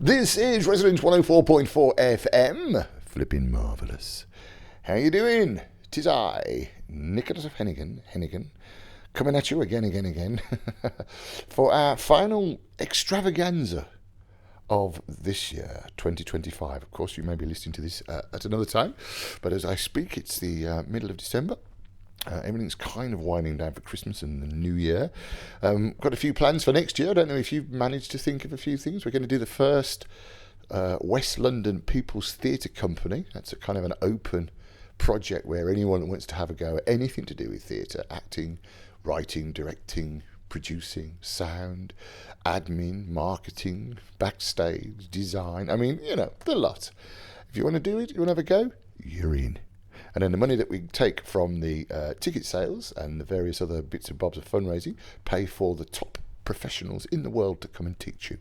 This is Resident 104.4 FM. Flipping marvellous. How you doing? 'Tis I, Nicholas of Hennegan, coming at you again, for our final extravaganza of this year, 2025. Of course, you may be listening to this at another time, but as I speak, it's the middle of December. Everything's kind of winding down for Christmas and the New Year. Got a few plans for next year. I don't know if you've managed to think of a few things. We're going to do the first West London People's Theatre Company. That's a kind of an open project where anyone that wants to have a go at anything to do with theatre, acting, writing, directing, producing, sound, admin, marketing, backstage, design. I mean, you know, the lot. If you want to do it, you want to have a go, you're in. And then the money that we take from the ticket sales and the various other bits and bobs of fundraising pay for the top professionals in the world to come and teach you.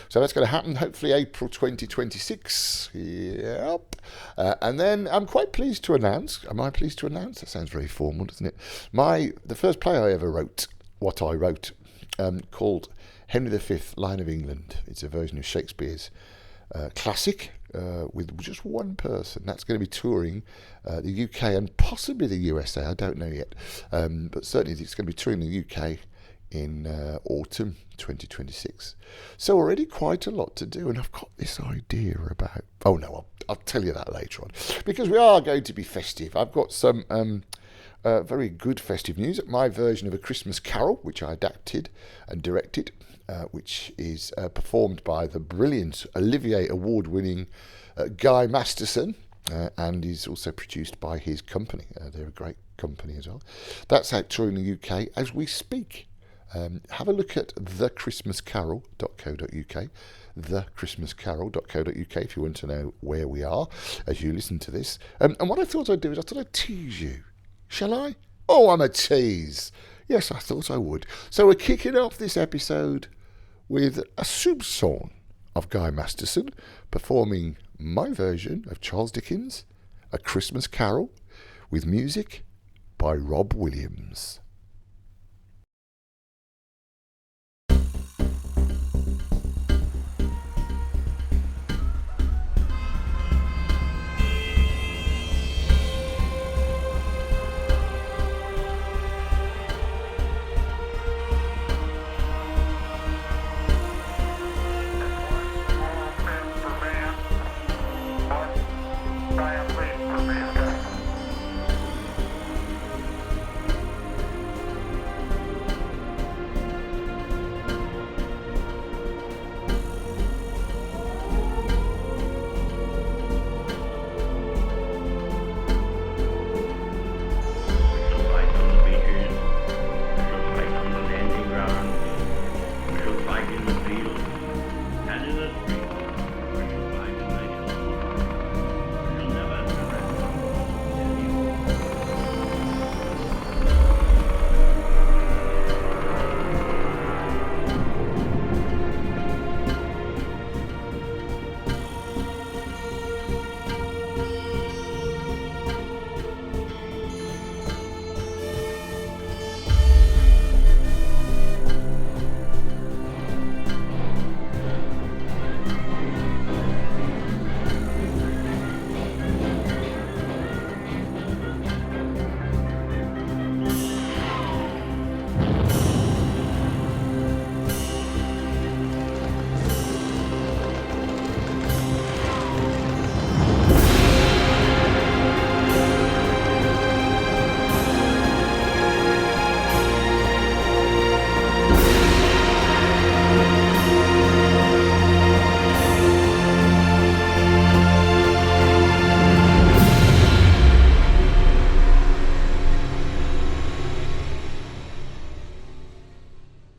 So that's going to happen hopefully April 2026. Yep. And then I'm quite pleased to announce, am I pleased to announce? That sounds very formal, doesn't it? The first play I ever wrote, called Henry V, Lion of England. It's a version of Shakespeare's classic, with just one person. That's going to be touring the UK and possibly the USA. I don't know yet, but certainly it's going to be touring the UK in autumn 2026. So already quite a lot to do, and I've got this idea about. Oh no, I'll tell you that later on, because we are going to be festive. I've got some very good festive news. My version of A Christmas Carol, which I adapted and directed, which is performed by the brilliant Olivier award-winning Guy Masterson, and is also produced by his company. They're a great company as well. That's out touring the UK as we speak. Have a look at thechristmascarol.co.uk, thechristmascarol.co.uk, if you want to know where we are as you listen to this. And what I thought I'd do is I thought I'd tease you. Shall I? Oh, I'm a tease. Yes, I thought I would. So we're kicking off this episode with a soupçon of Guy Masterson performing my version of Charles Dickens' A Christmas Carol with music by Rob Williams.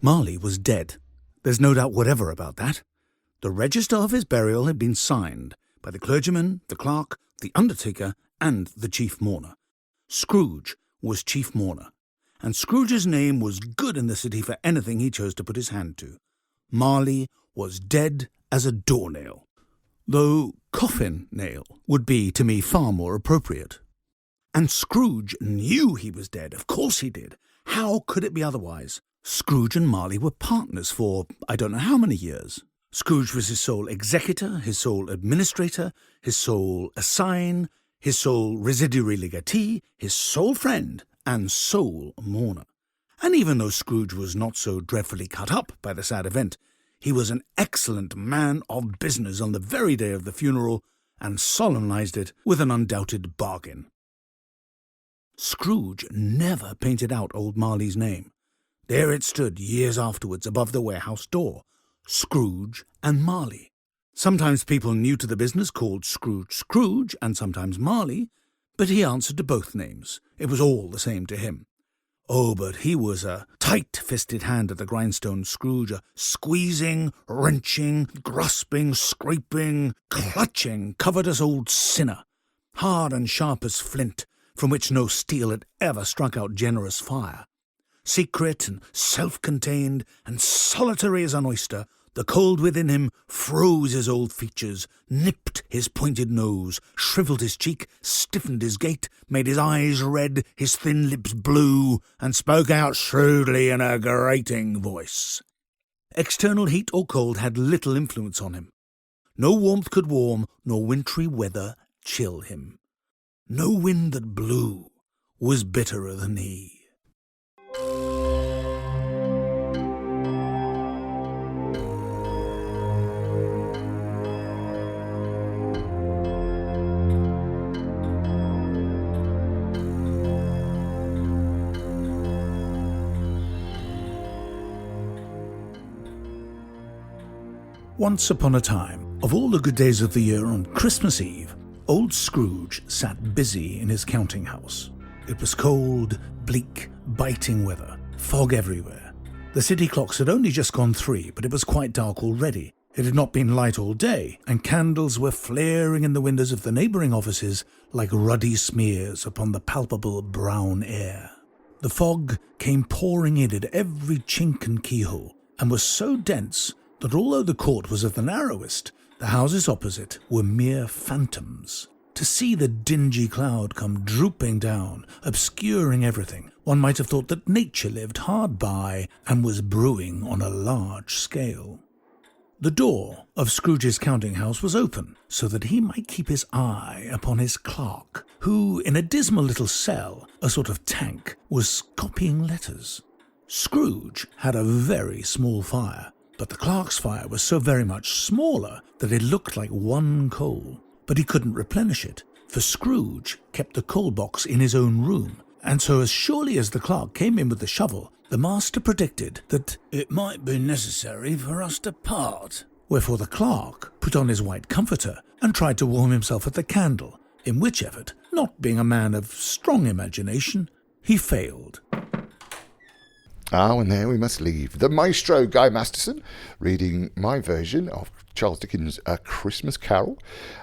Marley was dead. There's no doubt whatever about that. The register of his burial had been signed by the clergyman, the clerk, the undertaker, and the chief mourner. Scrooge was chief mourner, and Scrooge's name was good in the city for anything he chose to put his hand to. Marley was dead as a doornail, though coffin nail would be, to me, far more appropriate. And Scrooge knew he was dead. Of course he did. How could it be otherwise? Scrooge and Marley were partners for I don't know how many years. Scrooge was his sole executor, his sole administrator, his sole assign, his sole residuary legatee, his sole friend, and sole mourner. And even though Scrooge was not so dreadfully cut up by the sad event, he was an excellent man of business on the very day of the funeral, and solemnized it with an undoubted bargain. Scrooge never painted out old Marley's name. There it stood years afterwards above the warehouse door, Scrooge and Marley. Sometimes people new to the business called Scrooge Scrooge, and sometimes Marley, but he answered to both names. It was all the same to him. Oh, but he was a tight-fisted hand at the grindstone, Scrooge, a squeezing, wrenching, grasping, scraping, clutching, covetous old sinner, hard and sharp as flint, from which no steel had ever struck out generous fire. Secret and self-contained and solitary as an oyster, the cold within him froze his old features, nipped his pointed nose, shriveled his cheek, stiffened his gait, made his eyes red, his thin lips blue, and spoke out shrewdly in a grating voice. External heat or cold had little influence on him. No warmth could warm, nor wintry weather chill him. No wind that blew was bitterer than he. Once upon a time, of all the good days of the year, on Christmas Eve, old Scrooge sat busy in his counting house. It was cold, bleak, biting weather, fog everywhere. The city clocks had only just gone 3, but it was quite dark already. It had not been light all day, and candles were flaring in the windows of the neighbouring offices like ruddy smears upon the palpable brown air. The fog came pouring in at every chink and keyhole, and was so dense that although the court was of the narrowest, the houses opposite were mere phantoms. To see the dingy cloud come drooping down, obscuring everything, one might have thought that nature lived hard by and was brewing on a large scale. The door of Scrooge's counting house was open, so that he might keep his eye upon his clerk, who, in a dismal little cell, a sort of tank, was copying letters. Scrooge had a very small fire, but the clerk's fire was so very much smaller that it looked like one coal. But he couldn't replenish it, for Scrooge kept the coal box in his own room, and so as surely as the clerk came in with the shovel, the master predicted that it might be necessary for us to part. Wherefore the clerk put on his white comforter and tried to warm himself at the candle, in which effort, not being a man of strong imagination, he failed. And there we must leave. The maestro, Guy Masterson, reading my version of Charles Dickens' A Christmas Carol.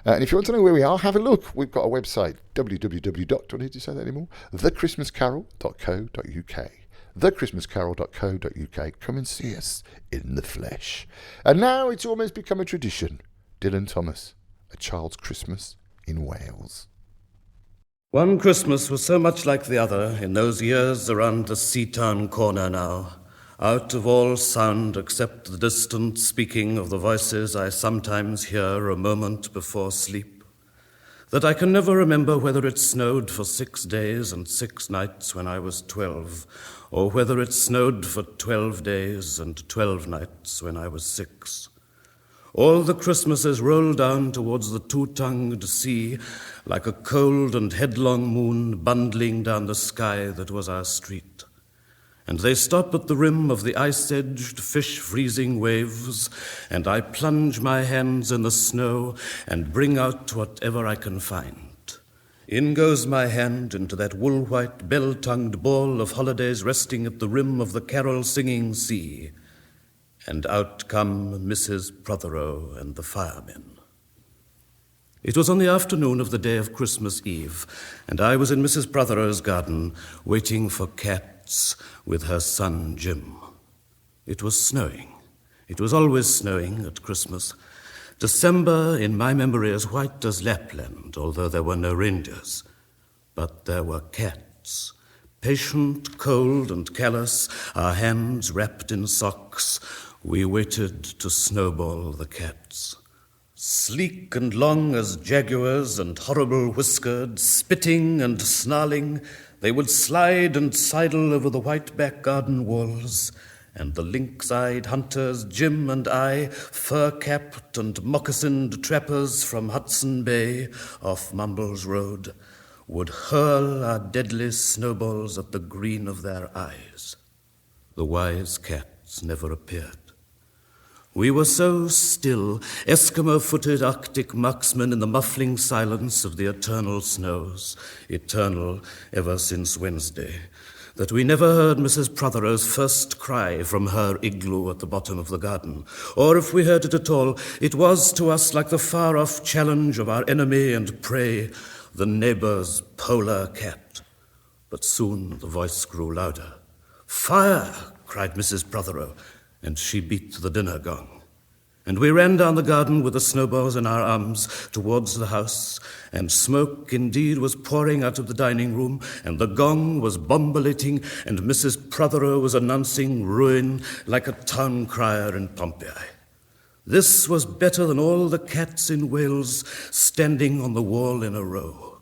And if you want to know where we are, have a look. We've got a website, www. Do I need to say that anymore? thechristmascarol.co.uk. thechristmascarol.co.uk. Come and see us in the flesh. And now it's almost become a tradition. Dylan Thomas, A Child's Christmas in Wales. One Christmas was so much like the other in those years around the Seatown corner now, out of all sound except the distant speaking of the voices I sometimes hear a moment before sleep, that I can never remember whether it snowed for 6 days and 6 nights when I was 12, or whether it snowed for 12 days and 12 nights when I was 6. All the Christmases roll down towards the two-tongued sea like a cold and headlong moon bundling down the sky that was our street. And they stop at the rim of the ice-edged, fish-freezing waves, and I plunge my hands in the snow and bring out whatever I can find. In goes my hand into that wool-white, bell-tongued ball of holidays resting at the rim of the carol-singing sea. And out come Mrs. Prothero and the firemen. It was on the afternoon of the day of Christmas Eve, and I was in Mrs. Prothero's garden waiting for cats with her son Jim. It was snowing. It was always snowing at Christmas. December, in my memory, as white as Lapland, although there were no reindeers. But there were cats. Patient, cold, and callous, our hands wrapped in socks, We waited to snowball the cats. Sleek and long as jaguars and horrible-whiskered, spitting and snarling, they would slide and sidle over the white back garden walls, and the lynx-eyed hunters, Jim and I, fur-capped and moccasined trappers from Hudson Bay off Mumbles Road, would hurl our deadly snowballs at the green of their eyes. The wise cats never appeared. We were so still, Eskimo-footed Arctic marksmen in the muffling silence of the eternal snows, eternal ever since Wednesday, that we never heard Mrs. Prothero's first cry from her igloo at the bottom of the garden, or if we heard it at all, it was to us like the far-off challenge of our enemy and prey, the neighbor's polar cat. But soon the voice grew louder. "Fire!" cried Mrs. Prothero, and she beat the dinner gong. And we ran down the garden with the snowballs in our arms towards the house, and smoke indeed was pouring out of the dining room, and the gong was bombulating, and Mrs. Prothero was announcing ruin like a town crier in Pompeii. This was better than all the cats in Wales standing on the wall in a row.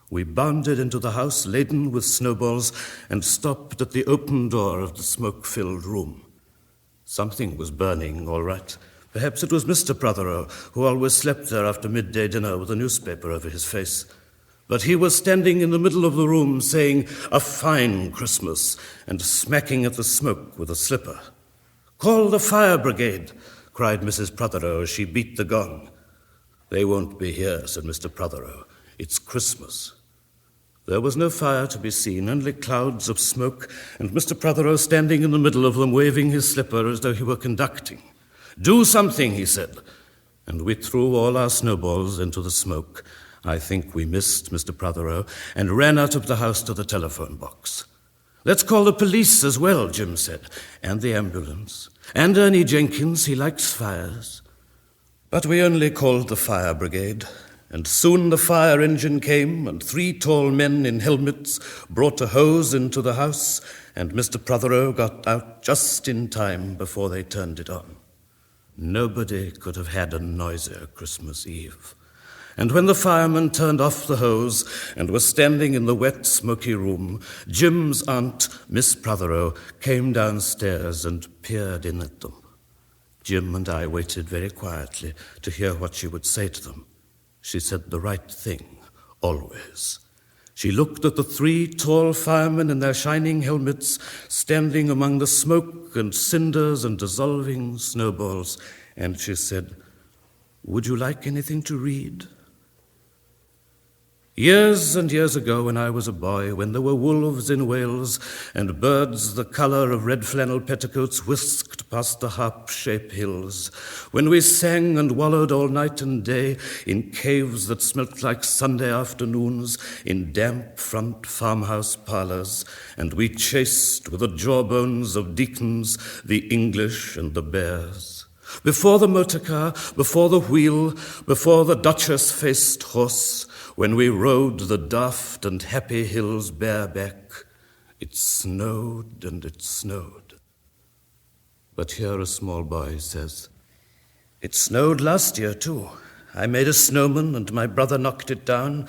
We bounded into the house laden with snowballs and stopped at the open door of the smoke-filled room. Something was burning, all right. Perhaps it was Mr. Prothero, who always slept there after midday dinner with a newspaper over his face. But he was standing in the middle of the room saying, "A fine Christmas," and smacking at the smoke with a slipper. "Call the fire brigade," cried Mrs. Prothero as she beat the gong. "They won't be here," said Mr. Prothero. "It's Christmas." There was no fire to be seen, only clouds of smoke, and Mr. Prothero standing in the middle of them, waving his slipper as though he were conducting. "Do something," he said, and we threw all our snowballs into the smoke. I think we missed Mr. Prothero, and ran out of the house to the telephone box. "Let's call the police as well," Jim said, "and the ambulance, and Ernie Jenkins, he likes fires." But we only called the fire brigade, and soon the fire engine came, and 3 tall men in helmets brought a hose into the house, and Mr. Prothero got out just in time before they turned it on. Nobody could have had a noisier Christmas Eve. And when the firemen turned off the hose and were standing in the wet, smoky room, Jim's aunt, Miss Prothero, came downstairs and peered in at them. Jim and I waited very quietly to hear what she would say to them. She said the right thing, always. She looked at the 3 tall firemen in their shining helmets, standing among the smoke and cinders and dissolving snowballs, and she said, "Would you like anything to read?" Years and years ago, when I was a boy, when there were wolves in Wales and birds the colour of red flannel petticoats whisked past the harp-shaped hills, when we sang and wallowed all night and day in caves that smelt like Sunday afternoons, in damp front farmhouse parlours, and we chased with the jawbones of deacons the English and the bears. Before the motor car, before the wheel, before the Duchess-faced horse, when we rode the daft and happy hills bareback, it snowed and it snowed. But here a small boy says, "It snowed last year too. I made a snowman and my brother knocked it down,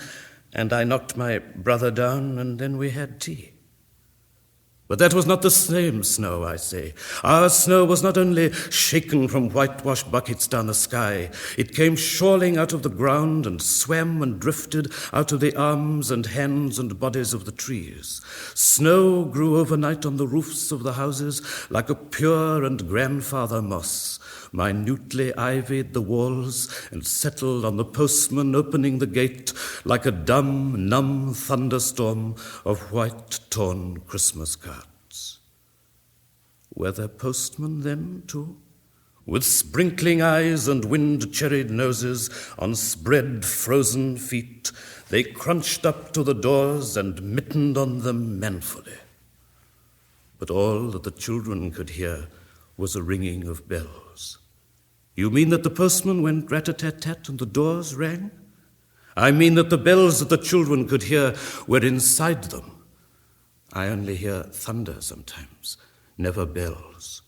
and I knocked my brother down, and then we had tea." But that was not the same snow, I say. Our snow was not only shaken from whitewashed buckets down the sky. It came shawling out of the ground and swam and drifted out of the arms and hands and bodies of the trees. Snow grew overnight on the roofs of the houses like a pure and grandfather moss, minutely ivied the walls and settled on the postman opening the gate like a dumb, numb thunderstorm of white, torn Christmas cards. Were there postmen then, too? With sprinkling eyes and wind-cherried noses, on spread frozen feet, they crunched up to the doors and mittened on them manfully. But all that the children could hear was a ringing of bells. You mean that the postman went rat-a-tat-tat and the doors rang? I mean that the bells that the children could hear were inside them. I only hear thunder sometimes, never bells.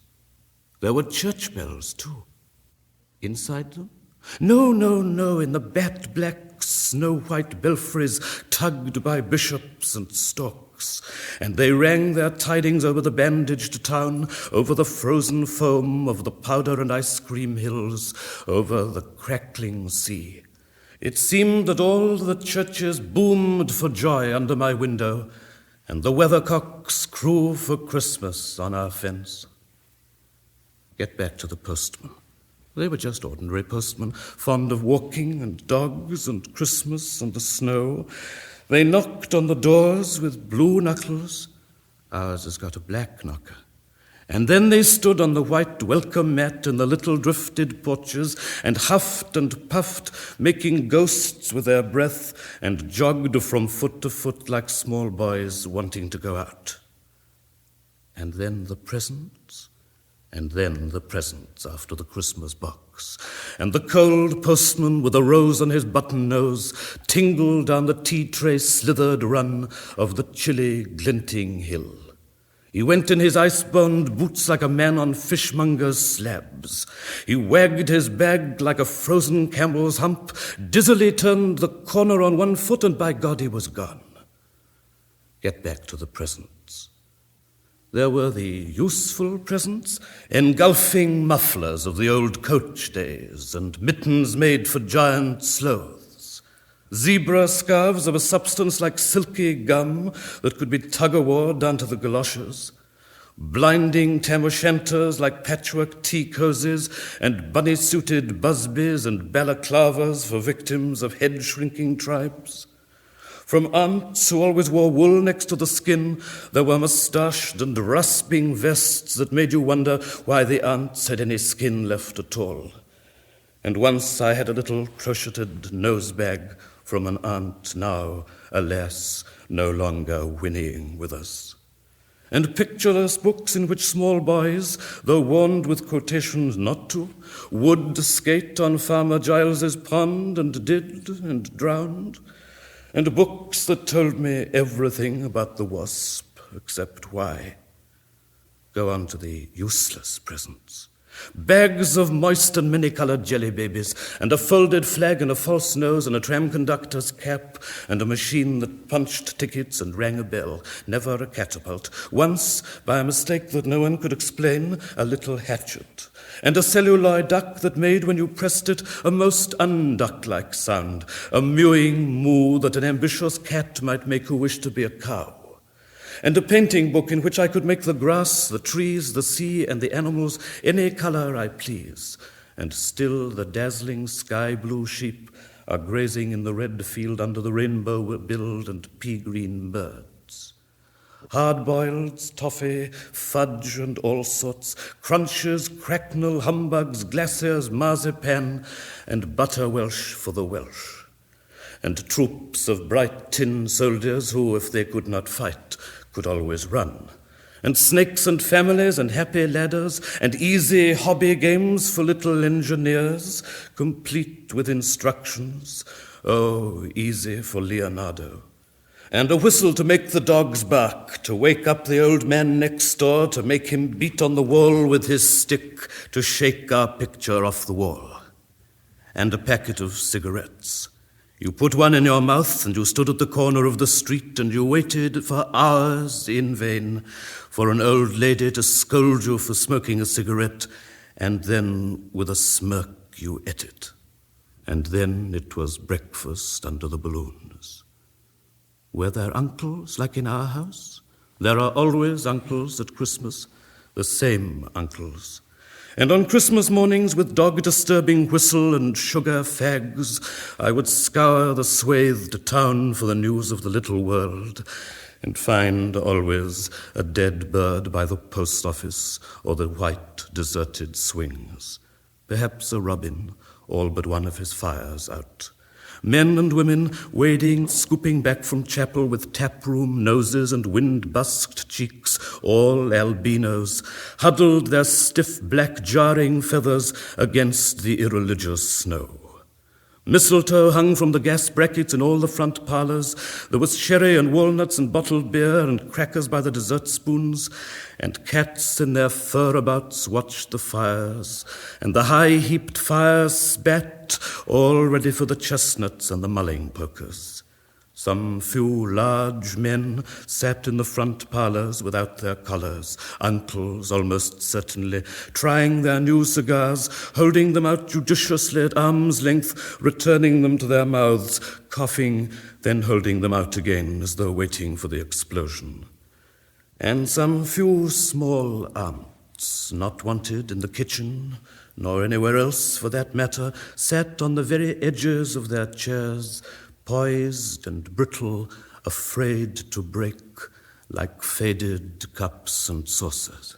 There were church bells, too. Inside them? No, in the bat-black, snow-white belfries tugged by bishops and storks, and they rang their tidings over the bandaged town, over the frozen foam of the powder and ice cream hills, over the crackling sea. It seemed that all the churches boomed for joy under my window, and the weathercocks crew for Christmas on our fence. Get back to the postman. They were just ordinary postmen, fond of walking and dogs and Christmas and the snow. They knocked on the doors with blue knuckles. Ours has got a black knocker. And then they stood on the white welcome mat in the little drifted porches and huffed and puffed, making ghosts with their breath, and jogged from foot to foot like small boys wanting to go out. And then the presents. And then the presents after the Christmas box. And the cold postman with a rose on his button nose tingled down the tea-tray slithered run of the chilly, glinting hill. He went in his ice-bound boots like a man on fishmonger's slabs. He wagged his bag like a frozen camel's hump, dizzily turned the corner on one foot, and by God he was gone. Get back to the presents. There were the useful presents, engulfing mufflers of the old coach days and mittens made for giant sloths, zebra scarves of a substance like silky gum that could be tug-o-war down to the galoshes, blinding tam-o'-shanters like patchwork tea cozies and bunny-suited busbies and balaclavas for victims of head-shrinking tribes. From aunts who always wore wool next to the skin, there were moustached and rasping vests that made you wonder why the aunts had any skin left at all. And once I had a little crocheted nosebag from an aunt now, alas, no longer whinnying with us. And pictureless books in which small boys, though warned with quotations not to, would skate on Farmer Giles's pond and did and drowned. And books that told me everything about the wasp, except why. Go on to the useless presents. Bags of moist and many-colored jelly babies, and a folded flag and a false nose and a tram conductor's cap, and a machine that punched tickets and rang a bell, never a catapult. Once, by a mistake that no one could explain, a little hatchet. And a celluloid duck that made, when you pressed it, a most unduck-like sound, a mewing moo that an ambitious cat might make who wished to be a cow. And a painting book in which I could make the grass, the trees, the sea, and the animals any color I please. And still the dazzling sky-blue sheep are grazing in the red field under the rainbow-billed and pea-green birds. Hard-boileds, toffee, fudge, and all sorts, crunches, cracknel, humbugs, glaciers, marzipan, and butter Welsh for the Welsh. And troops of bright tin soldiers who, if they could not fight, could always run. And snakes and families and happy ladders and easy hobby games for little engineers, complete with instructions. Oh, easy for Leonardo. And a whistle to make the dogs bark, to wake up the old man next door, to make him beat on the wall with his stick, to shake our picture off the wall. And a packet of cigarettes. You put one in your mouth and you stood at the corner of the street and you waited for hours in vain for an old lady to scold you for smoking a cigarette, and then with a smirk you ate it. And then it was breakfast under the balloons. Were there uncles like in our house? There are always uncles at Christmas, the same uncles. And on Christmas mornings with dog-disturbing whistle and sugar fags, I would scour the swathed town for the news of the little world and find always a dead bird by the post office or the white deserted swings. Perhaps a robin, all but one of his fires out. Men and women wading, scooping back from chapel with taproom noses and wind-busked cheeks, all albinos, huddled their stiff black jarring feathers against the irreligious snow. Mistletoe hung from the gas brackets in all the front parlours. There was sherry and walnuts and bottled beer and crackers by the dessert spoons, and cats in their fur-abouts watched the fires, and the high-heaped fire spat, all ready for the chestnuts and the mulling pokers. Some few large men sat in the front parlours without their collars, uncles almost certainly, trying their new cigars, holding them out judiciously at arm's length, returning them to their mouths, coughing, then holding them out again as though waiting for the explosion. And some few small aunts, not wanted in the kitchen, nor anywhere else for that matter, sat on the very edges of their chairs, poised and brittle, afraid to break, like faded cups and saucers.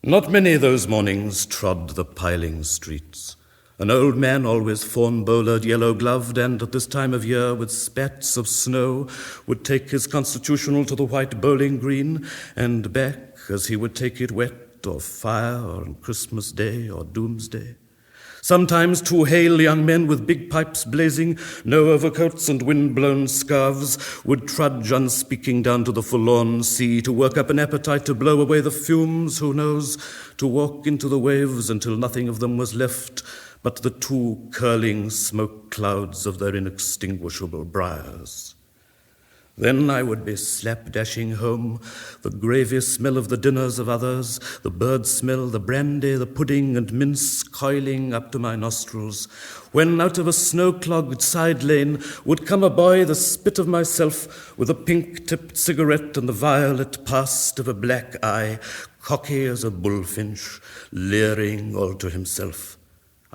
Not many those mornings trod the piling streets. An old man, always fawn-bowlered, yellow-gloved, and at this time of year with spats of snow, would take his constitutional to the white bowling green, and back as he would take it wet or fire or on Christmas Day or Doomsday. Sometimes two hale young men with big pipes blazing, no overcoats and wind-blown scarves, would trudge unspeaking down to the forlorn sea to work up an appetite to blow away the fumes, who knows, to walk into the waves until nothing of them was left but the two curling smoke clouds of their inextinguishable briars. Then I would be slap-dashing home, the gravy smell of the dinners of others, the bird smell, the brandy, the pudding and mince coiling up to my nostrils, when out of a snow-clogged side lane would come a boy the spit of myself, with a pink-tipped cigarette and the violet past of a black eye, cocky as a bullfinch, leering all to himself.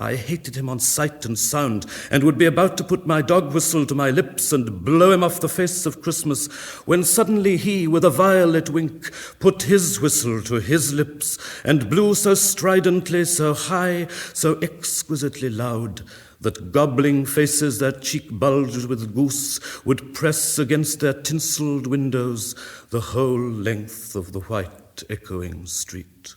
I hated him on sight and sound, and would be about to put my dog whistle to my lips and blow him off the face of Christmas, when suddenly he, with a violet wink, put his whistle to his lips, and blew so stridently, so high, so exquisitely loud, that gobbling faces their cheek bulged with goose would press against their tinselled windows the whole length of the white echoing street.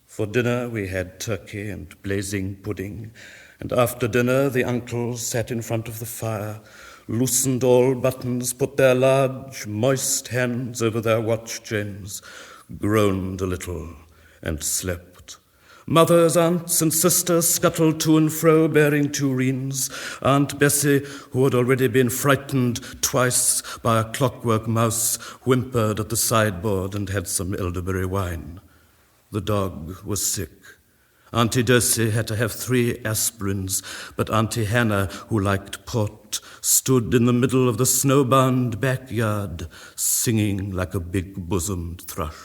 For dinner we had turkey and blazing pudding, and after dinner the uncles sat in front of the fire, loosened all buttons, put their large, moist hands over their watch chains, groaned a little, and slept. Mothers, aunts, and sisters scuttled to and fro bearing tureens. Aunt Bessie, who had already been frightened twice by a clockwork mouse, whimpered at the sideboard and had some elderberry wine. The dog was sick. Auntie Dossie had to have 3 aspirins, but Auntie Hannah, who liked port, stood in the middle of the snowbound backyard, singing like a big-bosomed thrush.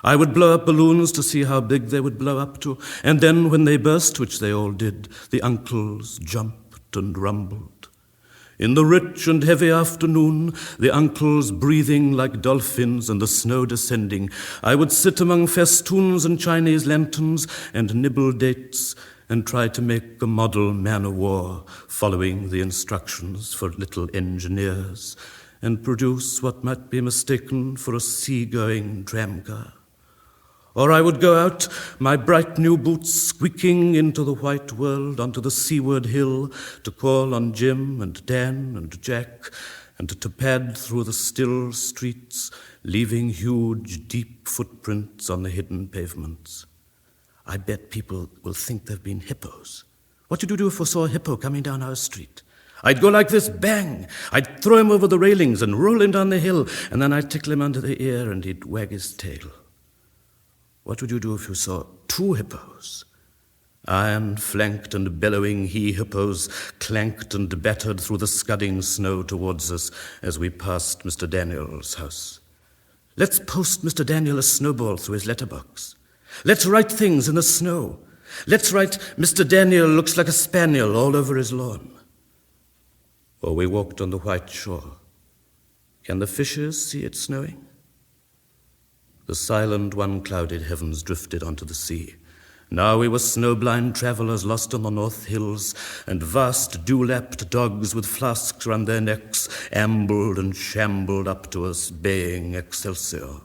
I would blow up balloons to see how big they would blow up to, and then when they burst, which they all did, the uncles jumped and rumbled. In the rich and heavy afternoon, the uncles breathing like dolphins and the snow descending, I would sit among festoons and Chinese lanterns and nibble dates and try to make a model man-of-war following the instructions for little engineers and produce what might be mistaken for a sea-going tramcar. Or I would go out, my bright new boots squeaking into the white world onto the seaward hill to call on Jim and Dan and Jack and to pad through the still streets, leaving huge, deep footprints on the hidden pavements. I bet people will think they've been hippos. What would you do if we saw a hippo coming down our street? I'd go like this, bang! I'd throw him over the railings and roll him down the hill, and then I'd tickle him under the ear and he'd wag his tail. What would you do if you saw 2 hippos? Iron-flanked and bellowing he-hippos clanked and battered through the scudding snow towards us as we passed Mr. Daniel's house. Let's post Mr. Daniel a snowball through his letterbox. Let's write things in the snow. Let's write, Mr. Daniel looks like a spaniel all over his lawn. Or we walked on the white shore. Can the fishes see it snowing? The silent, one-clouded heavens drifted onto the sea. Now we were snow-blind travelers lost on the north hills, and vast dew-lapped dogs with flasks round their necks ambled and shambled up to us, baying Excelsior.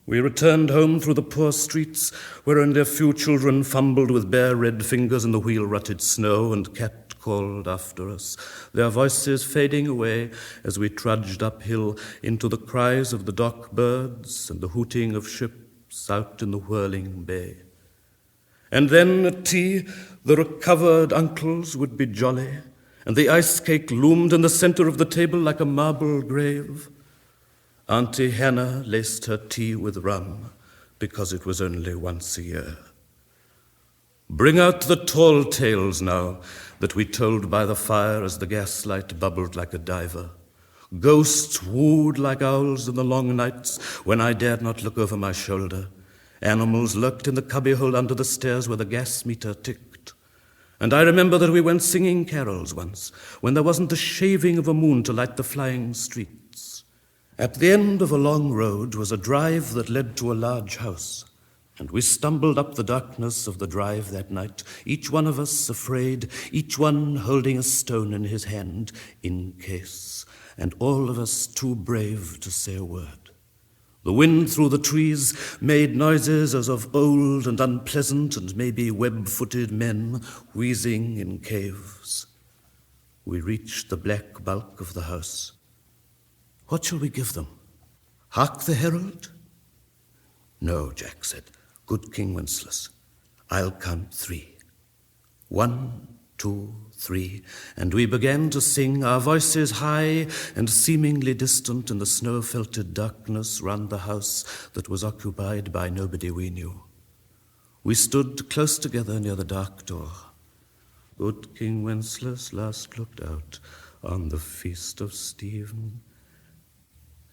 We returned home through the poor streets, where only a few children fumbled with bare red fingers in the wheel-rutted snow and cat called after us, their voices fading away as we trudged uphill into the cries of the dock birds and the hooting of ships out in the whirling bay. And then at tea, the recovered uncles would be jolly, and the ice cake loomed in the center of the table like a marble grave. Auntie Hannah laced her tea with rum, because it was only once a year. Bring out the tall tales now that we told by the fire as the gaslight bubbled like a diver. Ghosts wooed like owls in the long nights when I dared not look over my shoulder. Animals lurked in the cubbyhole under the stairs where the gas meter ticked. And I remember that we went singing carols once, when there wasn't the shaving of a moon to light the flying streets. At the end of a long road was a drive that led to a large house, and we stumbled up the darkness of the drive that night, each one of us afraid, each one holding a stone in his hand, in case, and all of us too brave to say a word. The wind through the trees made noises as of old and unpleasant and maybe web-footed men wheezing in caves. We reached the black bulk of the house. What shall we give them? Hark the herald? No, Jack said. Good King Wenceslas, I'll count 3. 1, 2, 3, and we began to sing, our voices high and seemingly distant in the snow-felted darkness round the house that was occupied by nobody we knew. We stood close together near the dark door. Good King Wenceslas last looked out on the feast of Stephen.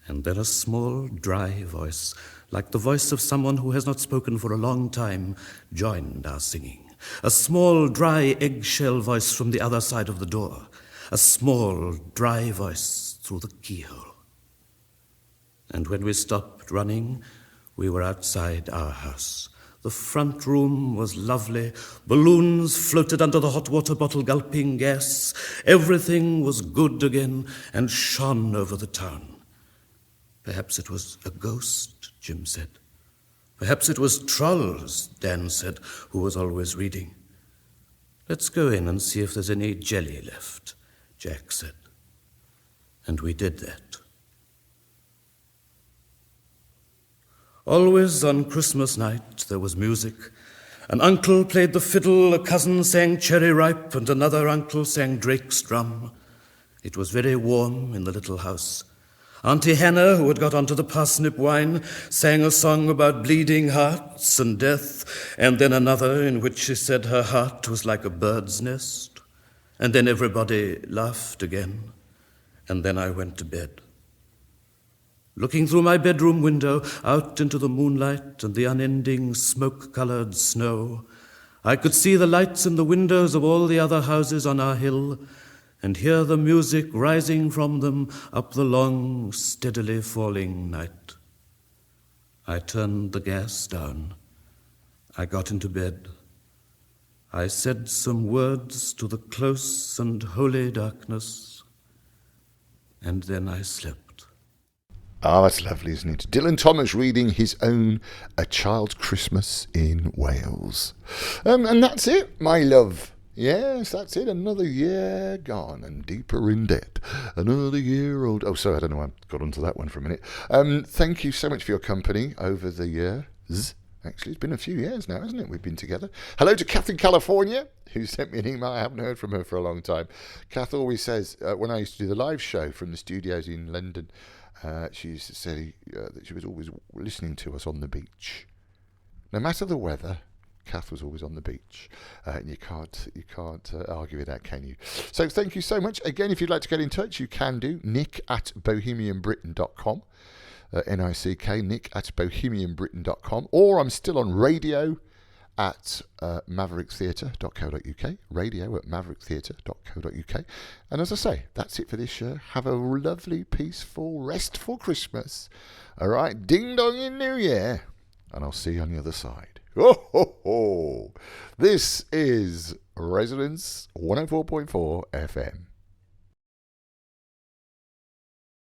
And then a small, dry voice, like the voice of someone who has not spoken for a long time, joined our singing. A small, dry, eggshell voice from the other side of the door. A small, dry voice through the keyhole. And when we stopped running, we were outside our house. The front room was lovely. Balloons floated under the hot water bottle gulping gas. Everything was good again and shone over the town. Perhaps it was a ghost, Jim said. Perhaps it was trolls, Dan said, who was always reading. Let's go in and see if there's any jelly left, Jack said. And we did that. Always on Christmas night there was music. An uncle played the fiddle, a cousin sang Cherry Ripe, and another uncle sang Drake's drum. It was very warm in the little house. Auntie Hannah, who had got onto the parsnip wine, sang a song about bleeding hearts and death, and then another in which she said her heart was like a bird's nest. And then everybody laughed again, and then I went to bed. Looking through my bedroom window out into the moonlight and the unending smoke-colored snow, I could see the lights in the windows of all the other houses on our hill, and hear the music rising from them up the long, steadily falling night. I turned the gas down. I got into bed. I said some words to the close and holy darkness, and then I slept. Ah, that's lovely, isn't it? Dylan Thomas reading his own A Child's Christmas in Wales. And that's it, my love. Yes, that's it. Another year gone and deeper in debt. Another year old. Oh, sorry, I don't know why I got onto that one for a minute. Thank you so much for your company over the years. Actually, it's been a few years now, hasn't it? We've been together. Hello to Kath in California, who sent me an email. I haven't heard from her for a long time. Kath always says, when I used to do the live show from the studios in London, she used to say that she was always listening to us on the beach. No matter the weather, Kath was always on the beach, and you can't argue with that, can you? So thank you so much. Again, if you'd like to get in touch, you can do. nick@bohemianbritain.com. N-I-C-K, nick@bohemianbritain.com. Or I'm still on radio at mavericktheatre.co.uk, radio at mavericktheatre.co.uk. And as I say, that's it for this year. Have a lovely, peaceful, restful Christmas. All right, ding-dong in New Year, and I'll see you on the other side. Oh, ho, ho. This is Resonance 104.4 FM.